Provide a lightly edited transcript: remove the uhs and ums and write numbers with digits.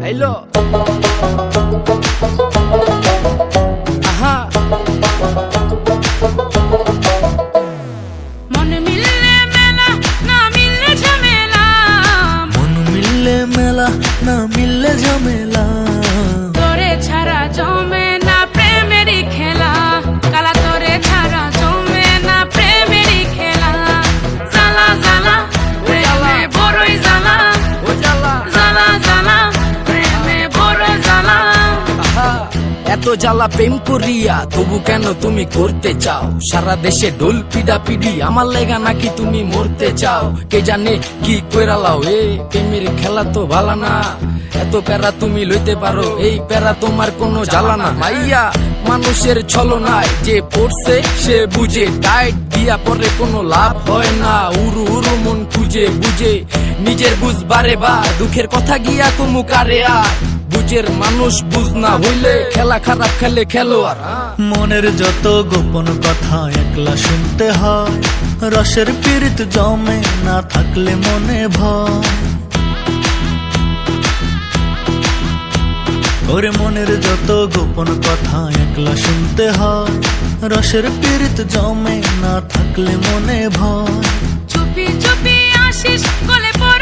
আইলো আহা মন মিললে মেলা না মিললে ঝামেলা, মন মিললে মেলা না মিললে ঝামেলা, তোরে ছাড়া জমে না প্রেমেরই খেলা, কালা তোরে ছাড়া জমে না প্রেমেরই খেলা। জ্বালা জ্বালা প্রেমে বড়ই জ্বালা, জ্বালা জ্বালা প্রেমে বড় জ্বালা। এত জ্বালা প্রেম করিয়া তবু কেন তুমি করতে চাও? সারা দেশে ঢোল পিডা পিডি আমার লেগা নাকি তুমি মরতে চাও? কে জানে কি কইরালাও, এ প্রেমের খেলা তো ভালা না। এত প্যারা তুমি লইতে পারো, এই প্যারা তোমার কোনো জ্বালা না। মাইয়া মানুষের ছলনায় যে পড়ছে সে বুঝে, টাইট দিয়া পরে কোনো লাভ হয় না। উরু উরু মন খুঁজে বুঝে নিজের বুঝ বারে বা, দুঃখের কথা গিয়া কুমু কারে আর। বুঝের মানুষ বুঝ না হইলে খেলা খারাপ খেলে খেলোয়াড়। মনের যত গোপন কথা একলা শুনতে হয়, রসের পীড়িত জমে না থাকলে মনে ভয়। ওরে মনের যত গোপন কথা একলা শুনতে হয়, রসের পীড়িত জমে না থাকলে মনে ভয়। চুপি চুপি আসিস গলে পড়ে